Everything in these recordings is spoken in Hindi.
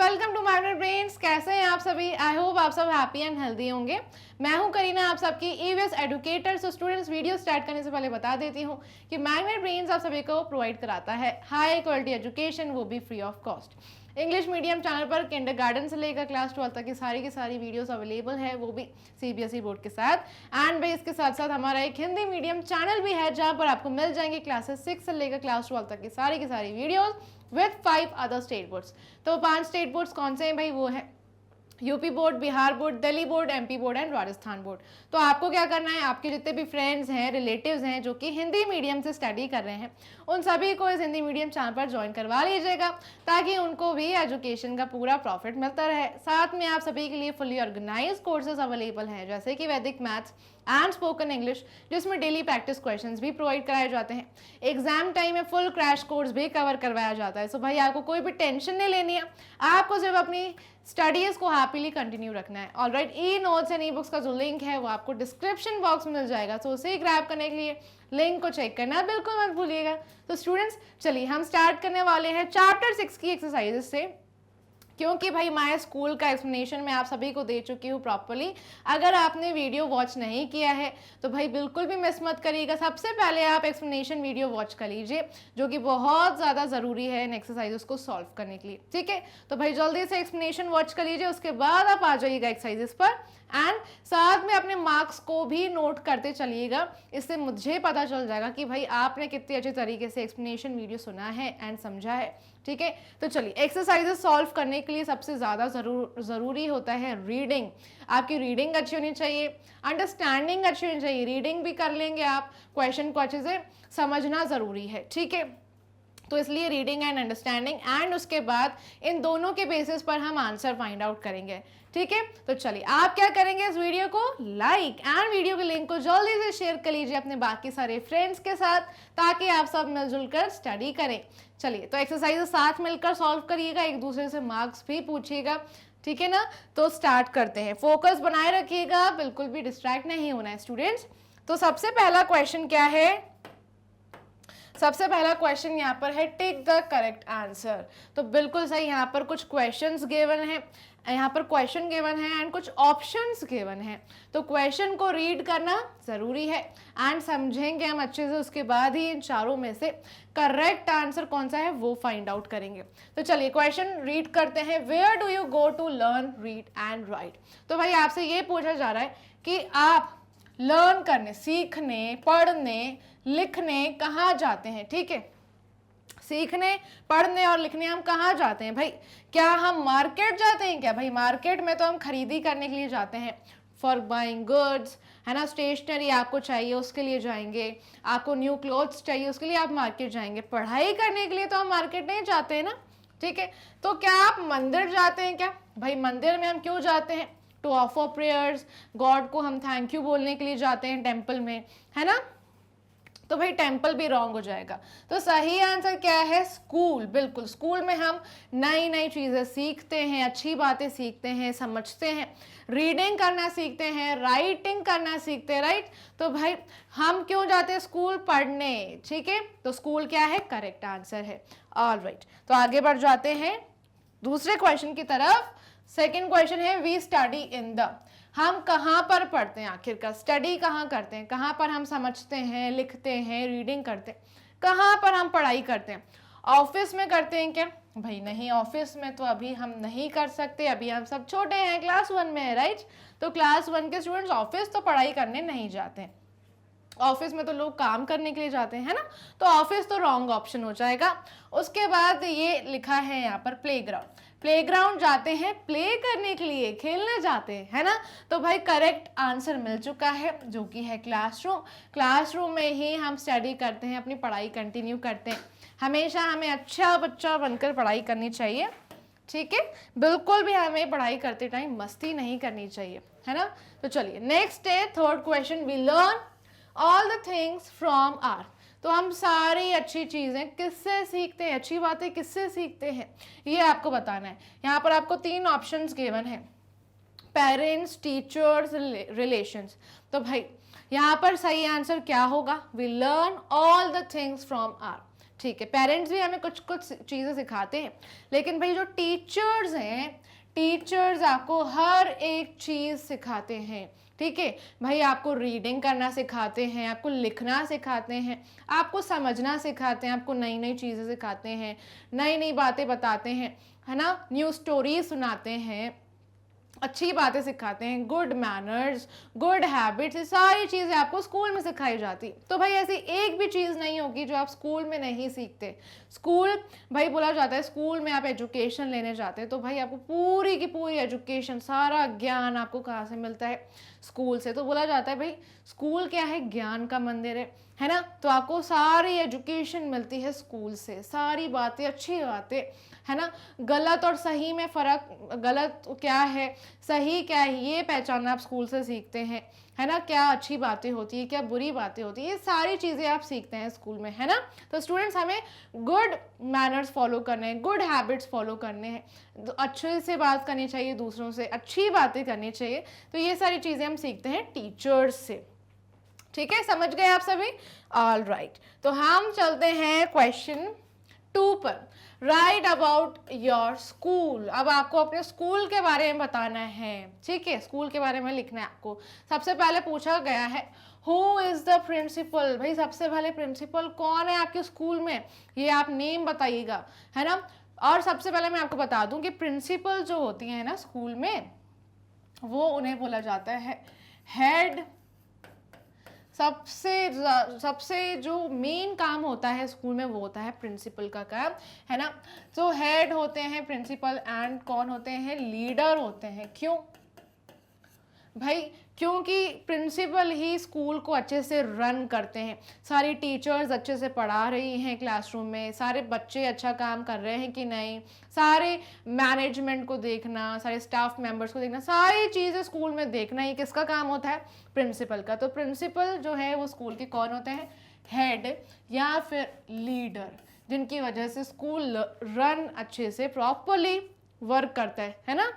Welcome to magnet brains. कैसे हैं आप सभी? आई होप आप सब हैप्पी एंड हेल्दी होंगे। मैं हूं करीना, आप सबकी EVS educator. So students, video start करने से पहले बता देती हूं कि मैग्नेट ब्रेन्स आप सभी को प्रोवाइड कराता है हाई क्वालिटी एजुकेशन, वो भी free of cost. English medium channel पर किंडरगार्टन से लेकर क्लास 12 तक की सारी वीडियोस अवेलेबल है, वो भी सीबीएसई बोर्ड के साथ। एंड भाई इसके साथ साथ हमारा एक हिंदी मीडियम चैनल भी है, जहां पर आपको मिल जाएंगे क्लासेस 6 से लेकर क्लास 12 तक की सारी videos with 5 other state boards. तो 5 स्टेट बोर्ड्स कौन से हैं भाई? वो है UP board, Bihar board, Delhi board, MP board and Rajasthan board. तो आपको क्या करना है, आपके जितने भी फ्रेंड्स हैं, रिलेटिव्स हैं जो कि हिंदी मीडियम से स्टडी कर रहे हैं, उन सभी को इस हिंदी मीडियम चैनल पर ज्वाइन करवा लीजिएगा, ताकि उनको भी एजुकेशन का पूरा प्रॉफिट मिलता रहे। साथ में आप सभी के लिए फुली ऑर्गेनाइज कोर्सेज अवेलेबल हैं, जैसे कि वैदिक मैथ्स एंड स्पोकन इंग्लिश, जिसमें डेली प्रैक्टिस क्वेश्चंस भी प्रोवाइड कराए जाते हैं। एग्जाम टाइम में फुल क्रैश कोर्स भी कवर करवाया जाता है। सो भाई आपको कोई भी टेंशन नहीं लेनी है, आपको सिर्फ अपनी स्टडीज को हैप्पीली कंटिन्यू रखना है। Alright, e notes and e books का जो लिंक है वो आपको डिस्क्रिप्शन बॉक्स में मिल जाएगा, तो उसे ग्रैब करने के लिए लिंक को चेक करना बिल्कुल मत भूलिएगा। तो स्टूडेंट्स, चलिए हम स्टार्ट करने वाले हैं चैप्टर 6 की एक्सरसाइजेस से, क्योंकि भाई माय स्कूल का एक्सप्लेनेशन मैं आप सभी को दे चुकी हूँ प्रॉपर्ली। अगर आपने वीडियो वॉच नहीं किया है तो भाई बिल्कुल भी मिस मत करिएगा। सबसे पहले आप एक्सप्लेनेशन वीडियो वॉच कर लीजिए, जो कि बहुत ज़्यादा ज़रूरी है इन एक्सरसाइजेस को सॉल्व करने के लिए। ठीक है, तो भाई जल्दी से एक्सप्लेनेशन वॉच कर लीजिए, उसके बाद आप आ जाइएगा एक्सरसाइजेस पर एंड साथ में अपने मार्क्स को भी नोट करते चलिएगा। इससे मुझे पता चल जाएगा कि भाई आपने कितने अच्छे तरीके से एक्सप्लेनेशन वीडियो सुना है एंड समझा है। ठीक है, तो चलिए एक्सरसाइजेस सॉल्व करने के लिए सबसे ज़्यादा ज़रूरी होता है रीडिंग। आपकी रीडिंग अच्छी होनी चाहिए, अंडरस्टैंडिंग अच्छी होनी चाहिए। रीडिंग भी कर लेंगे आप, क्वेश्चन को अच्छे से समझना ज़रूरी है। ठीक है, तो इसलिए रीडिंग एंड अंडरस्टैंडिंग, एंड उसके बाद इन दोनों के बेसिस पर हम आंसर फाइंड आउट करेंगे। ठीक है, तो चलिए आप क्या करेंगे, इस वीडियो को लाइक एंड वीडियो के लिंक को जल्दी से शेयर कर लीजिए अपने बाकी सारे फ्रेंड्स के साथ, ताकि आप सब मिलजुल कर स्टडी करें। चलिए, तो एक्सरसाइज साथ मिलकर सॉल्व करिएगा, एक दूसरे से मार्क्स भी पूछिएगा। ठीक है ना, तो स्टार्ट करते हैं। फोकस बनाए रखिएगा, बिल्कुल भी डिस्ट्रैक्ट नहीं होना है स्टूडेंट्स। तो सबसे पहला क्वेश्चन क्या है? सबसे पहला क्वेश्चन यहाँ पर है टिक द करेक्ट आंसर। तो बिल्कुल सही, यहाँ पर कुछ क्वेश्चंस गिवन हैं, यहाँ पर क्वेश्चन गिवन है एंड कुछ ऑप्शंस गिवन हैं। तो क्वेश्चन को रीड करना जरूरी है एंड समझेंगे हम अच्छे से, उसके बाद ही इन चारों में से करेक्ट आंसर कौन सा है वो फाइंड आउट करेंगे। तो चलिए क्वेश्चन रीड करते हैं। Where do you go to learn read and write? तो भाई आपसे ये पूछा जा रहा है कि आप लर्न करने, सीखने, पढ़ने, लिखने कहाँ जाते हैं। ठीक है, सीखने, पढ़ने और लिखने हम कहाँ जाते हैं भाई? क्या हम मार्केट जाते हैं क्या? भाई मार्केट में तो हम खरीदी करने के लिए जाते हैं, फॉर बाइंग गुड्स, है ना। स्टेशनरी आपको चाहिए उसके लिए जाएंगे, आपको न्यू क्लोथ्स चाहिए उसके लिए आप मार्केट जाएंगे। पढ़ाई करने के लिए तो हम मार्केट नहीं जाते हैं ना। ठीक है, तो क्या आप मंदिर जाते हैं क्या? भाई मंदिर में हम क्यों जाते हैं? टू ऑफर प्रेयर्स, गॉड को हम थैंक यू बोलने के लिए जाते हैं टेम्पल में, है ना। तो भाई टेम्पल भी रॉन्ग हो जाएगा। तो सही आंसर क्या है? स्कूल। बिल्कुल, स्कूल में हम नई नई चीज़ें सीखते हैं, अच्छी बातें सीखते हैं, समझते हैं, रीडिंग करना सीखते हैं, राइटिंग करना सीखते हैं। राइट, तो भाई हम क्यों जाते हैं स्कूल? पढ़ने। ठीक है, तो स्कूल क्या है? करेक्ट आंसर है। ऑलराइट, तो आगे बढ़ जाते हैं दूसरे क्वेश्चन की तरफ। सेकेंड क्वेश्चन है वी स्टडी इन द। हम कहाँ पर पढ़ते हैं आखिरकार? स्टडी कहाँ करते हैं? कहाँ पर हम समझते हैं, लिखते हैं, रीडिंग करते हैं? कहाँ पर हम पढ़ाई करते हैं? ऑफिस में करते हैं क्या? भाई नहीं, ऑफिस में तो अभी हम नहीं कर सकते, अभी हम सब छोटे हैं, क्लास 1 में है। राइट, तो क्लास 1 के स्टूडेंट्स ऑफिस तो पढ़ाई करने नहीं जाते हैं। ऑफिस में तो लोग काम करने के लिए जाते हैं, है ना। तो ऑफिस तो रॉन्ग ऑप्शन हो जाएगा। उसके बाद ये लिखा है यहाँ पर प्लेग्राउंड। प्लेग्राउंड जाते हैं प्ले करने के लिए, खेलने जाते हैं, है ना। तो भाई करेक्ट आंसर मिल चुका है, जो कि है क्लासरूम। क्लासरूम में ही हम स्टडी करते हैं, अपनी पढ़ाई कंटिन्यू करते हैं। हमेशा हमें अच्छा बच्चा बनकर पढ़ाई करनी चाहिए। ठीक है, बिल्कुल भी हमें पढ़ाई करते टाइम मस्ती नहीं करनी चाहिए, है ना। तो चलिए नेक्स्ट है third question. We learn all the things from our. तो हम सारी अच्छी चीज़ें किससे सीखते हैं, अच्छी बातें किससे सीखते हैं, ये आपको बताना है। यहाँ पर आपको 3 ऑप्शंस गिवन है, पेरेंट्स, टीचर्स, रिलेशंस। तो भाई यहाँ पर सही आंसर क्या होगा? We learn all the things from our. ठीक है, पेरेंट्स भी हमें कुछ कुछ चीज़ें सिखाते हैं, लेकिन भाई जो टीचर्स हैं, टीचर्स आपको हर एक चीज़ सिखाते हैं। ठीक है भाई, आपको रीडिंग करना सिखाते हैं, आपको लिखना सिखाते हैं, आपको समझना सिखाते हैं, आपको नई नई चीज़ें सिखाते हैं, नई नई बातें बताते हैं, है ना, न्यू स्टोरीज सुनाते हैं, अच्छी बातें सिखाते हैं, गुड मैनर्स, गुड हैबिट्स, ये सारी चीज़ें आपको स्कूल में सिखाई जाती। तो भाई ऐसी एक भी चीज़ नहीं होगी जो आप स्कूल में नहीं सीखते। स्कूल भाई बोला जाता है, स्कूल में आप एजुकेशन लेने जाते हैं तो भाई आपको पूरी की पूरी एजुकेशन, सारा ज्ञान आपको कहाँ से मिलता है? स्कूल से। तो बोला जाता है भाई स्कूल क्या है? ज्ञान का मंदिर है ना। तो आपको सारी एजुकेशन मिलती है स्कूल से, सारी बातें, अच्छी बातें, है ना। गलत और सही में फ़र्क, गलत क्या है, सही क्या है, ये पहचानना आप स्कूल से सीखते हैं, है ना। क्या अच्छी बातें होती है, क्या बुरी बातें होती है, ये सारी चीज़ें आप सीखते हैं स्कूल में, है ना। तो स्टूडेंट्स, हमें गुड मैनर्स फॉलो करने हैं, गुड हैबिट्स फॉलो करने हैं, तो अच्छे से बात करनी चाहिए दूसरों से, अच्छी बातें करनी चाहिए। तो ये सारी चीज़ें हम सीखते हैं टीचर्स से। ठीक है, समझ गए आप सभी? ऑल राइट, तो हम चलते हैं क्वेश्चन 2 पर। Right about your school. अब आपको अपने स्कूल के बारे में बताना है। ठीक है, स्कूल के बारे में लिखना है आपको। सबसे पहले पूछा गया है हु इज द प्रिंसिपल। भाई सबसे पहले प्रिंसिपल कौन है आपके स्कूल में, ये आप नेम बताइएगा, है ना। और सबसे पहले मैं आपको बता दूं कि प्रिंसिपल जो होती है ना स्कूल में, वो उन्हें बोला जाता है हेड। सबसे जो मेन काम होता है स्कूल में वो होता है प्रिंसिपल का काम, है ना। तो हेड होते हैं प्रिंसिपल, एंड कौन होते हैं? लीडर होते हैं। क्यों भाई? क्योंकि प्रिंसिपल ही स्कूल को अच्छे से रन करते हैं। सारी टीचर्स अच्छे से पढ़ा रही हैं क्लासरूम में, सारे बच्चे अच्छा काम कर रहे हैं कि नहीं, सारे मैनेजमेंट को देखना, सारे स्टाफ मेंबर्स को देखना, सारी चीज़ें स्कूल में देखना, ये किसका काम होता है? प्रिंसिपल का। तो प्रिंसिपल जो है वो स्कूल के कौन होते हैं? हेड या फिर लीडर, जिनकी वजह से स्कूल रन अच्छे से प्रॉपरली वर्क करता है ना।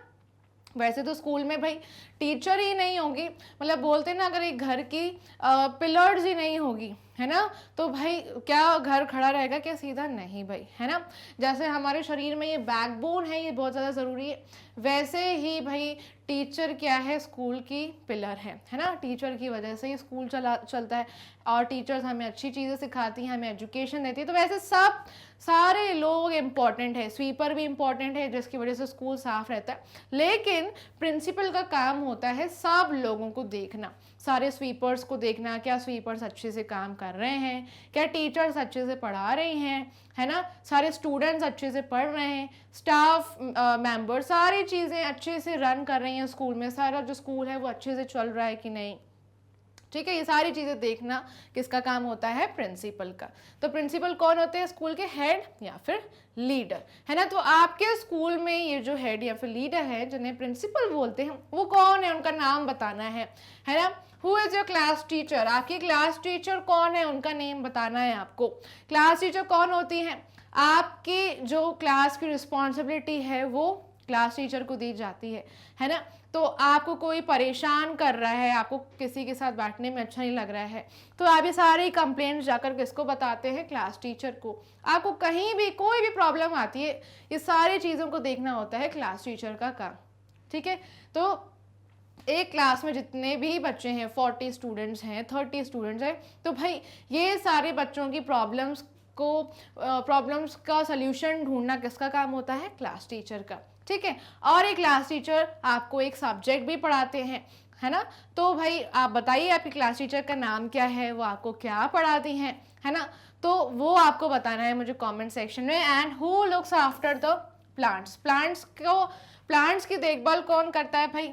वैसे तो स्कूल में भाई टीचर ही नहीं होगी, मतलब बोलते हैं ना, अगर एक घर की पिलर्स ही नहीं होगी, है ना, तो भाई क्या घर खड़ा रहेगा क्या? सीधा नहीं भाई, है ना। जैसे हमारे शरीर में ये बैकबोन है, ये बहुत ज़्यादा ज़रूरी है, वैसे ही भाई टीचर क्या है? स्कूल की पिलर है ना। टीचर की वजह से ही स्कूल चलता है, और टीचर्स हमें अच्छी चीज़ें सिखाती हैं, हमें एजुकेशन देती है। तो वैसे सारे लोग इम्पॉर्टेंट है, स्वीपर भी इम्पॉर्टेंट है जिसकी वजह से स्कूल साफ रहता है, लेकिन प्रिंसिपल का काम होता है सब लोगों को देखना, सारे स्वीपर्स को देखना, क्या स्वीपर्स अच्छे से काम कर रहे हैं, क्या टीचर्स अच्छे से पढ़ा रही हैं, है ना, सारे स्टूडेंट्स अच्छे से पढ़ रहे हैं, स्टाफ मेंबर सारी चीज़ें अच्छे से रन कर रही हैं स्कूल में, सारा जो स्कूल है वो अच्छे से चल रहा है कि नहीं। ठीक है, ये सारी चीज़ें देखना किसका काम होता है? प्रिंसिपल का। तो प्रिंसिपल कौन होते हैं स्कूल के? हेड या फिर लीडर, है ना। तो आपके स्कूल में ये जो हेड या फिर लीडर है, जिन्हें प्रिंसिपल बोलते हैं, वो कौन है? उनका नाम बताना है ना। Who is your class teacher. आपकी क्लास टीचर कौन है? उनका नेम बताना है आपको। क्लास टीचर कौन होती हैं? आपकी जो क्लास की रिस्पॉन्सिबिलिटी है वो क्लास टीचर को दी जाती है ना। तो आपको कोई परेशान कर रहा है, आपको किसी के साथ बैठने में अच्छा नहीं लग रहा है, तो आप ये सारी कंप्लेंट्स जाकर किसको बताते हैं? क्लास टीचर को। आपको कहीं भी कोई भी प्रॉब्लम आती है, ये सारी चीज़ों को देखना होता है क्लास टीचर का काम। ठीक है, तो एक क्लास में जितने भी बच्चे हैं, 40 स्टूडेंट्स हैं, 30 स्टूडेंट्स हैं, तो भाई ये सारे बच्चों की प्रॉब्लम्स का सल्यूशन ढूंढना किसका काम होता है? क्लास टीचर का। ठीक है, और एक क्लास टीचर आपको एक सब्जेक्ट भी पढ़ाते हैं, है ना। तो भाई आप बताइए आपकी क्लास टीचर का नाम क्या है, वो आपको क्या पढ़ाती हैं, है ना। तो वो आपको बताना है मुझे कमेंट सेक्शन में। And who looks after the plants. Plants की देखभाल कौन करता है भाई?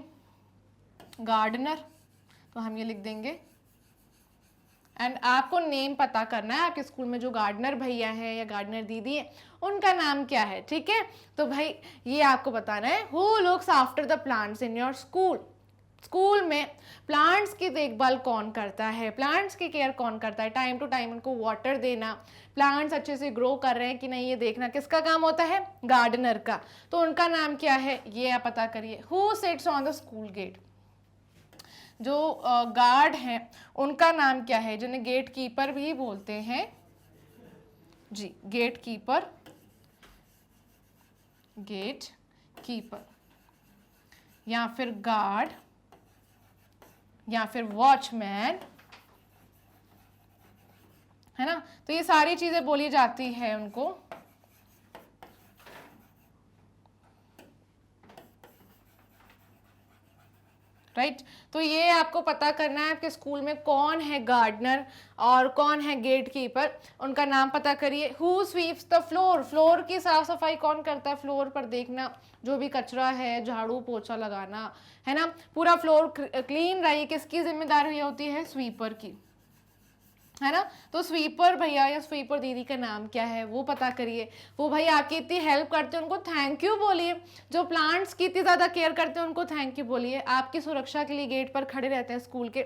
गार्डनर। तो हम ये लिख देंगे। एंड आपको नेम पता करना है आपके स्कूल में जो गार्डनर भैया हैं या गार्डनर दीदी है, उनका नाम क्या है। ठीक है, तो भाई ये आपको बताना है who looks after the plants in your school. School में प्लांट्स की देखभाल कौन करता है, प्लांट्स की केयर कौन करता है, टाइम टू टाइम उनको वाटर देना, प्लांट्स अच्छे से ग्रो कर रहे हैं कि नहीं ये देखना किसका काम होता है? गार्डनर का। तो उनका नाम क्या है ये आप पता करिए। Who sits on the school gate. जो गार्ड हैं उनका नाम क्या है, जिन्हें गेट कीपर भी बोलते हैं? जी, गेट कीपर, गेट कीपर, या फिर गार्ड, या फिर वॉचमैन, है ना। तो ये सारी चीजें बोली जाती है उनको। राइट तो ये आपको पता करना है आपके स्कूल में कौन है गार्डनर और कौन है गेट कीपर, उनका नाम पता करिए। Who sweeps the floor, floor की साफ सफाई कौन करता है, फ्लोर पर देखना, जो भी कचरा है, झाड़ू पोछा लगाना, है ना, पूरा फ्लोर क्लीन रही, किसकी जिम्मेदारी होती है, स्वीपर की, है ना। तो स्वीपर भैया या स्वीपर दीदी का नाम क्या है वो पता करिए। वो भाई आपकी इतनी हेल्प करते हैं, उनको थैंक यू बोलिए। जो प्लांट्स की इतनी ज़्यादा केयर करते हैं उनको थैंक यू बोलिए। आपकी सुरक्षा के लिए गेट पर खड़े रहते हैं स्कूल के,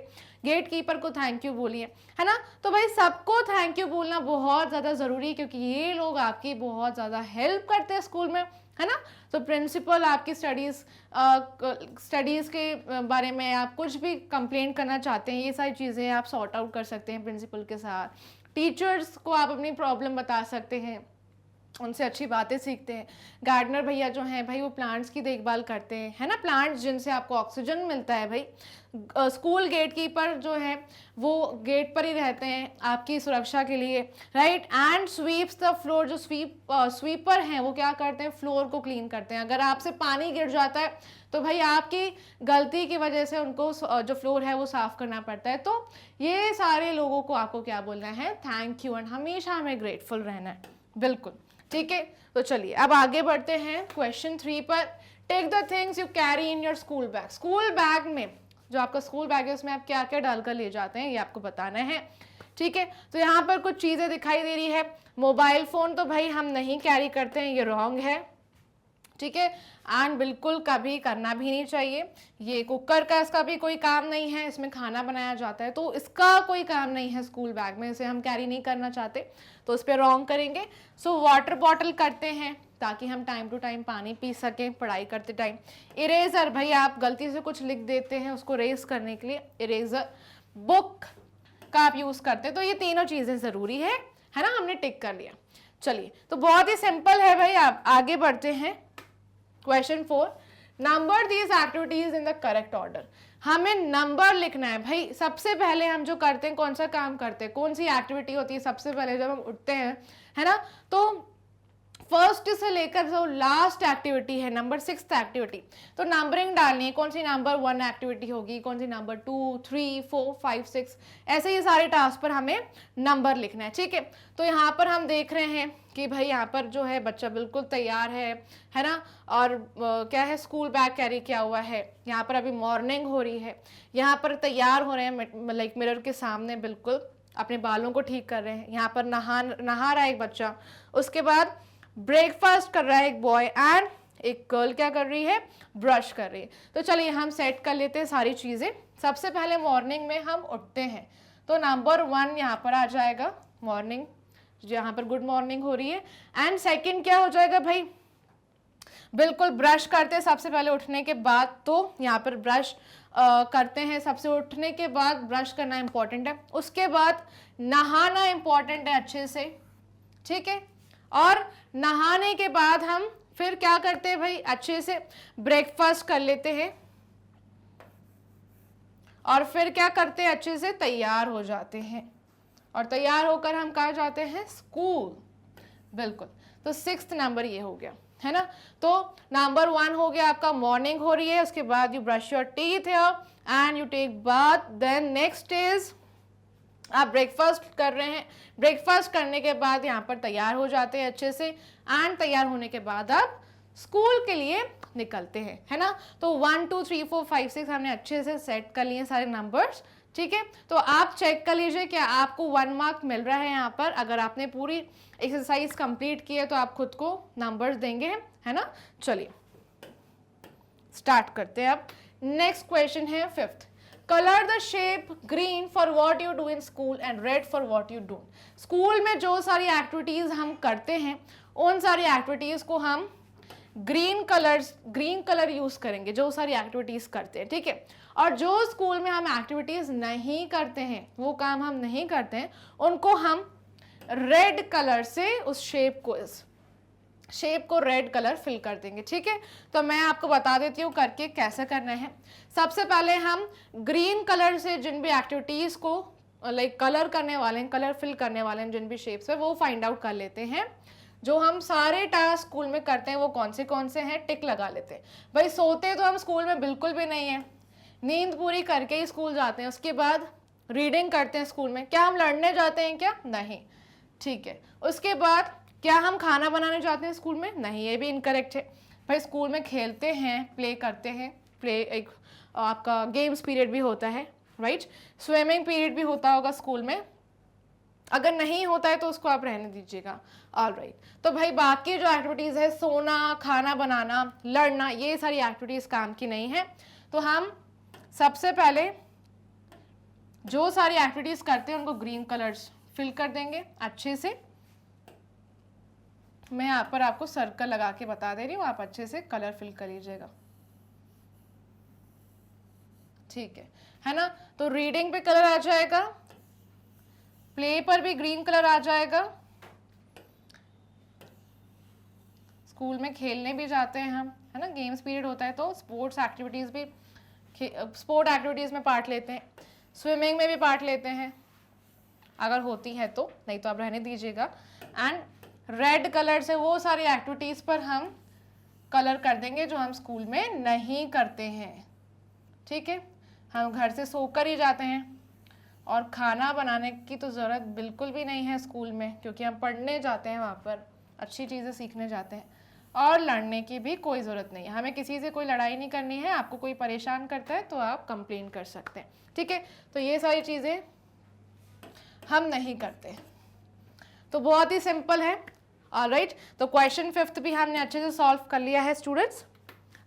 गेट कीपर को थैंक यू बोलिए, है ना। तो भाई सबको थैंक यू बोलना बहुत ज़्यादा ज़रूरी है, क्योंकि ये लोग आपकी बहुत ज़्यादा हेल्प करते हैं स्कूल में, है ना। तो प्रिंसिपल आपकी स्टडीज़ के बारे में आप कुछ भी कंप्लेंट करना चाहते हैं, ये सारी चीज़ें आप सॉर्ट आउट कर सकते हैं प्रिंसिपल के साथ। टीचर्स को आप अपनी प्रॉब्लम बता सकते हैं, उनसे अच्छी बातें सीखते हैं। गार्डनर भैया जो हैं भाई वो प्लांट्स की देखभाल करते हैं, है ना, प्लांट्स जिनसे आपको ऑक्सीजन मिलता है भाई। स्कूल गेट कीपर जो है वो गेट पर ही रहते हैं आपकी सुरक्षा के लिए, right. And sweeps the floor, जो स्वीपर हैं वो क्या करते हैं, फ्लोर को क्लीन करते हैं। अगर आपसे पानी गिर जाता है तो भाई आपकी गलती की वजह से उनको जो फ्लोर है वो साफ करना पड़ता है। तो ये सारे लोगों को आपको क्या बोलना है, थैंक यू, एंड हमेशा हमें ग्रेटफुल रहना है, बिल्कुल, ठीक है। तो चलिए अब आगे बढ़ते हैं क्वेश्चन 3 पर। Take the things you carry in your school bag. School bag में जो आपका स्कूल बैग है उसमें आप क्या क्या डालकर ले जाते हैं ये आपको बताना है, ठीक है। तो यहाँ पर कुछ चीज़ें दिखाई दे रही है। मोबाइल फ़ोन तो भाई हम नहीं कैरी करते हैं, ये रॉन्ग है, ठीक है, एंड बिल्कुल कभी करना भी नहीं चाहिए। ये कुकर का इसका भी कोई काम नहीं है, इसमें खाना बनाया जाता है, तो इसका कोई काम नहीं है स्कूल बैग में, इसे हम कैरी नहीं करना चाहते, तो इस पर रॉन्ग करेंगे। सो वाटर बॉटल करते हैं ताकि हम टाइम टू टाइम पानी पी सकें पढ़ाई करते टाइम। इरेजर, भाई आप गलती से कुछ लिख देते हैं उसको रेज करने के लिए इरेजर। बुक का आप यूज़ करते हैं, तो ये तीनों चीज़ें ज़रूरी है ना, हमने टिक कर लिया। चलिए तो बहुत ही सिंपल है भाई, आप आगे बढ़ते हैं। Question 4, number these activities in the correct order. हमें नंबर लिखना है भाई। सबसे पहले हम जो करते हैं, कौन सा काम करते हैं, कौन सी एक्टिविटी होती है सबसे पहले जब हम उठते हैं, है ना, तो फर्स्ट से लेकर जो लास्ट एक्टिविटी है नंबर 6th एक्टिविटी, तो नंबरिंग डालनी है, कौन सी नंबर 1 एक्टिविटी होगी, कौन सी नंबर 2, 3, 4, 5, 6, ऐसे ये सारे टास्क पर हमें नंबर लिखना है, ठीक है। तो यहाँ पर हम देख रहे हैं कि भाई यहाँ पर जो है बच्चा बिल्कुल तैयार है ना, और क्या है, स्कूल बैग कैरी किया हुआ है। यहाँ पर अभी मॉर्निंग हो रही है, यहाँ पर तैयार हो रहे हैं, लाइक मिरर के सामने बिल्कुल अपने बालों को ठीक कर रहे हैं। यहाँ पर नहा रहा है एक बच्चा, उसके बाद ब्रेकफास्ट कर रहा है एक बॉय, एंड एक गर्ल क्या कर रही है, ब्रश कर रही है। तो चलिए हम सेट कर लेते हैं सारी चीज़ें। सबसे पहले मॉर्निंग में हम उठते हैं, तो नंबर 1 यहाँ पर आ जाएगा, मॉर्निंग, यहाँ पर गुड मॉर्निंग हो रही है। एंड सेकंड क्या हो जाएगा भाई, बिल्कुल ब्रश करते हैं सबसे पहले उठने के बाद, तो यहाँ पर ब्रश करते हैं सबसे उठने के बाद, ब्रश करना इंपॉर्टेंट है। उसके बाद नहाना इंपॉर्टेंट है अच्छे से, ठीक है। और नहाने के बाद हम फिर क्या करते हैं भाई, अच्छे से ब्रेकफास्ट कर लेते हैं, और फिर क्या करते हैं, अच्छे से तैयार हो जाते हैं, और तैयार होकर हम कहाँ जाते हैं, स्कूल, बिल्कुल। तो 6th नंबर ये हो गया, है ना। तो नंबर 1 हो गया आपका, मॉर्निंग हो रही है, उसके बाद you brush your teeth and you take bath. Then next is आप ब्रेकफास्ट कर रहे हैं, ब्रेकफास्ट करने के बाद यहाँ पर तैयार हो जाते हैं अच्छे से, एंड तैयार होने के बाद आप स्कूल के लिए निकलते हैं, है ना। तो 1, 2, 3, 4, 5, 6 हमने अच्छे से सेट कर लिए सारे नंबर्स, ठीक है। तो आप चेक कर लीजिए क्या आपको 1 मार्क मिल रहा है यहाँ पर। अगर आपने पूरी एक्सरसाइज कंप्लीट की है तो आप खुद को नंबर्स देंगे, है ना। चलिए स्टार्ट करते हैं अब। नेक्स्ट क्वेश्चन है 5th, colour the shape green for what you do in school and red for what you do. School में जो सारी एक्टिविटीज हम करते हैं उन सारी एक्टिविटीज को हम ग्रीन कलर यूज करेंगे, जो सारी एक्टिविटीज करते हैं, ठीक है। और जो स्कूल में हम एक्टिविटीज नहीं करते हैं, वो काम हम नहीं करते हैं, उनको हम रेड कलर से उस शेप को रेड कलर फिल कर देंगे। ठीक है, तो मैं आपको बता देती हूँ करके कैसे करना है। सबसे पहले हम ग्रीन कलर से जिन भी एक्टिविटीज को लाइक कलर करने वाले हैं, कलर फिल करने वाले हैं जिन भी शेप्स है, वो फाइंड आउट कर लेते हैं। जो हम सारे टास्क स्कूल में करते हैं वो कौन से हैं, टिक लगा लेते हैं। भाई सोते तो हम स्कूल में बिल्कुल भी नहीं है, नींद पूरी करके ही स्कूल जाते हैं। उसके बाद रीडिंग करते हैं स्कूल में। क्या हम लड़ने जाते हैं क्या? नहीं। ठीक है, उसके बाद क्या हम खाना बनाने जाते हैं स्कूल में? नहीं, ये भी इनकरेक्ट है। भाई स्कूल में खेलते हैं, प्ले करते हैं, प्ले एक आपका गेम्स पीरियड भी होता है, राइट। स्विमिंग पीरियड भी होता होगा स्कूल में, अगर नहीं होता है तो उसको आप रहने दीजिएगा। ऑलराइट, तो भाई बाकी जो एक्टिविटीज है, सोना, खाना बनाना, लड़ना, ये सारी एक्टिविटीज काम की नहीं है। तो हम सबसे पहले जो सारी एक्टिविटीज करते हैं उनको ग्रीन कलर्स फिल कर देंगे अच्छे से। मैं यहाँ पर आपको सर्कल लगा के बता दे रही हूँ, आप अच्छे से कलर फिल कर लीजिएगा। ठीक है ना। तो रीडिंग पे कलर आ जाएगा, प्ले पर भी ग्रीन कलर आ जाएगा, स्कूल में खेलने भी जाते हैं हम, है ना, गेम्स पीरियड होता है तो स्पोर्ट्स एक्टिविटीज भी, स्पोर्ट एक्टिविटीज में पार्ट लेते हैं, स्विमिंग में भी पार्ट लेते हैं अगर होती है तो, नहीं तो आप रहने दीजिएगा। एंड रेड कलर से वो सारी एक्टिविटीज पर हम कलर कर देंगे जो हम स्कूल में नहीं करते हैं। ठीक है, हम घर से सोकर ही जाते हैं और खाना बनाने की तो ज़रूरत बिल्कुल भी नहीं है स्कूल में, क्योंकि हम पढ़ने जाते हैं, वहाँ पर अच्छी चीज़ें सीखने जाते हैं। और लड़ने की भी कोई ज़रूरत नहीं है, हमें किसी से कोई लड़ाई नहीं करनी है। आपको कोई परेशान करता है तो आप कंप्लेन कर सकते हैं। ठीक है, तो ये सारी चीज़ें हम नहीं करते, तो बहुत ही सिंपल है। ऑलराइट, तो क्वेश्चन 5 भी हमने अच्छे से सॉल्व कर लिया है स्टूडेंट्स।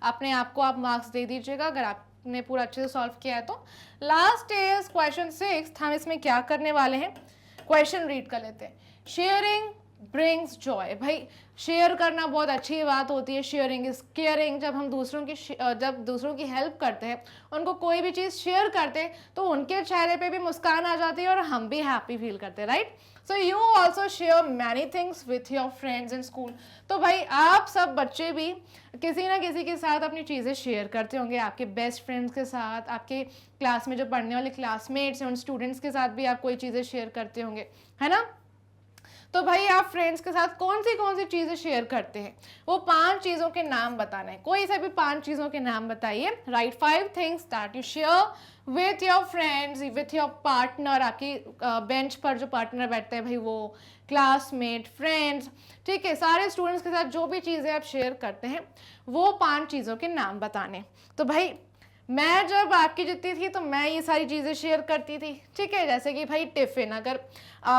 अपने आप को आप मार्क्स दे दीजिएगा अगर आपने पूरा अच्छे से सॉल्व किया है तो। Last is question 6। हम इसमें क्या करने वाले हैं, क्वेश्चन रीड कर लेते हैं। Sharing brings Joy. भाई शेयर करना बहुत अच्छी बात होती है, शेयरिंग इज केयरिंग। जब हम दूसरों की हेल्प करते हैं, उनको कोई भी चीज़ शेयर करते हैं तो उनके चेहरे पे भी मुस्कान आ जाती है और हम भी हैप्पी फील करते हैं, right. So you also share many things with your friends in school. तो भाई आप सब बच्चे भी किसी ना किसी के साथ अपनी चीज़ें शेयर करते होंगे, आपके बेस्ट फ्रेंड्स के साथ, आपके क्लास में जो पढ़ने वाले क्लासमेट्स हैं उन स्टूडेंट्स के साथ भी आप कोई चीज़ें शेयर करते होंगे, है ना। तो भाई आप फ्रेंड्स के साथ कौन सी चीज़ें शेयर करते हैं, वो 5 चीज़ों के नाम बताना है। कोई से भी 5 चीज़ों के नाम बताइए। Right 5 things that you share with your friends, with your partner. आपकी बेंच पर जो पार्टनर बैठते हैं भाई, वो क्लासमेट, फ्रेंड्स, ठीक है, सारे स्टूडेंट्स के साथ जो भी चीज़ें आप शेयर करते हैं वो 5 चीज़ों के नाम बताने। तो भाई मैं जब आपकी जितनी थी तो मैं ये सारी चीज़ें शेयर करती थी। ठीक है, जैसे कि भाई टिफ़िन, अगर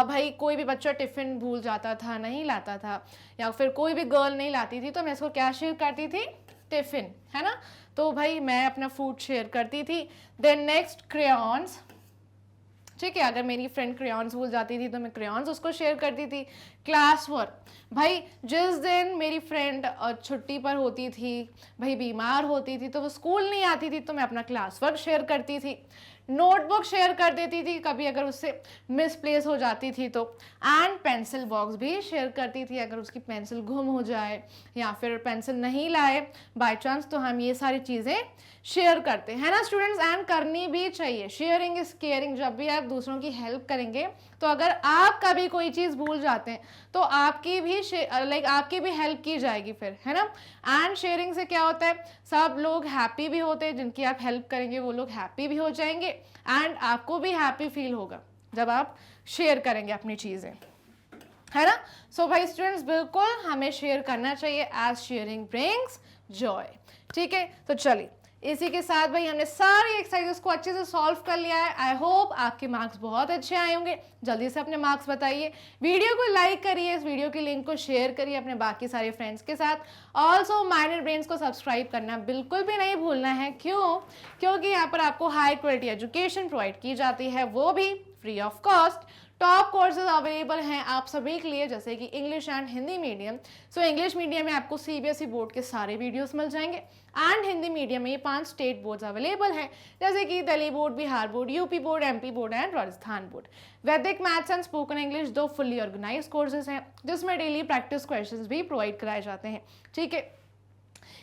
भाई कोई भी बच्चा टिफ़िन भूल जाता था, नहीं लाता था, या फिर कोई भी गर्ल नहीं लाती थी, तो मैं इसको क्या शेयर करती थी, टिफ़िन, है ना। तो भाई मैं अपना फूड शेयर करती थी। देन नेक्स्ट क्रेयॉन्स, ठीक है, अगर मेरी फ्रेंड क्रेयॉन्स भूल जाती थी तो मैं क्रेयॉन्स उसको शेयर करती थी। क्लास वर्क, भाई जिस दिन मेरी फ्रेंड छुट्टी पर होती थी, भाई बीमार होती थी, तो वो स्कूल नहीं आती थी, तो मैं अपना क्लास वर्क शेयर करती थी। नोटबुक शेयर कर देती थी कभी अगर उससे मिसप्लेस हो जाती थी तो। एंड पेंसिल बॉक्स भी शेयर करती थी, अगर उसकी पेंसिल गुम हो जाए या फिर पेंसिल नहीं लाए बाय चांस, तो हम ये सारी चीज़ें शेयर करते हैं, है ना स्टूडेंट्स। एंड करनी भी चाहिए, शेयरिंग इज केयरिंग। जब भी आप दूसरों की हेल्प करेंगे तो अगर आप कभी कोई चीज़ भूल जाते हैं तो आपकी भी हेल्प की जाएगी फिर, है ना। एंड शेयरिंग से क्या होता है, सब लोग हैप्पी भी होते हैं, जिनकी आप हेल्प करेंगे वो लोग हैप्पी भी हो जाएंगे, एंड आपको भी हैप्पी फील होगा जब आप शेयर करेंगे अपनी चीज़ें, है ना। सो भाई स्टूडेंट्स बिल्कुल हमें शेयर करना चाहिए, एज शेयरिंग ब्रिंग्स जॉय। ठीक है, तो चलिए इसी के साथ भाई हमने सारी एक्सरसाइजेस को अच्छे से सॉल्व कर लिया है। आई होप आपके मार्क्स बहुत अच्छे आए होंगे। जल्दी से अपने मार्क्स बताइए, वीडियो को लाइक करिए, इस वीडियो की लिंक को शेयर करिए अपने बाकी सारे फ्रेंड्स के साथ। ऑल्सो माइनर ब्रेन्स को सब्सक्राइब करना बिल्कुल भी नहीं भूलना है। क्योंकि यहाँ पर आपको हाई क्वालिटी एजुकेशन प्रोवाइड की जाती है, वो भी free of cost. Top courses available हैं आप सभी के लिए, जैसे कि English and Hindi medium. So English medium में आपको सीबीएसई बोर्ड के सारे वीडियोस मिल जाएंगे एंड हिंदी मीडियम में ये 5 स्टेट बोर्ड्स अवेलेबल हैं, जैसे कि Delhi board, Bihar board, UP board, MP board and Rajasthan board. Vedic maths and spoken English 2 fully organise courses हैं, जिसमें डेली प्रैक्टिस क्वेश्चंस भी प्रोवाइड कराए जाते हैं। ठीक है,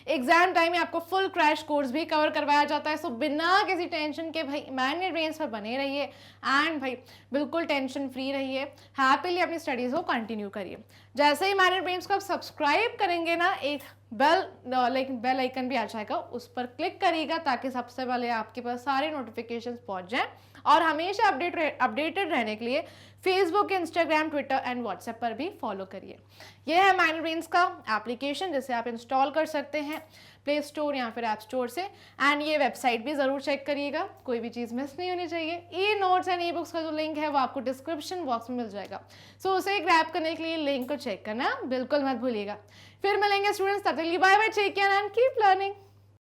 एग्जाम टाइम में आपको फुल क्रैश कोर्स भी कवर करवाया जाता है। सो बिना किसी टेंशन के भाई मैग्नेट ब्रेन्स पर बने रहिए एंड भाई बिल्कुल टेंशन फ्री रहिए, हैप्पीली अपनी स्टडीज़ को कंटिन्यू करिए। जैसे ही मैग्नेट ब्रेन्स को आप सब्सक्राइब करेंगे ना, एक बेल आइकन भी आ जाएगा, उस पर क्लिक करिएगा ताकि सबसे पहले आपके पास सारे नोटिफिकेशंस पहुंच जाएं। और हमेशा अपडेटेड रहने के लिए Facebook, Instagram, Twitter and WhatsApp पर भी फॉलो करिए। यह है मैग्नेट ब्रेन्स का एप्लीकेशन, जिसे आप इंस्टॉल कर सकते हैं प्ले स्टोर या फिर ऐप स्टोर से। एंड ये वेबसाइट भी ज़रूर चेक करिएगा, कोई भी चीज़ मिस नहीं होनी चाहिए। E notes and e books का जो लिंक है वो आपको डिस्क्रिप्शन बॉक्स में मिल जाएगा। सो उसे ग्रैब करने के लिए लिंक को चेक करना बिल्कुल मत भूलिएगा। फिर मिलेंगे स्टूडेंट्स, तब तक के लिए bye bye, take care and keep learning.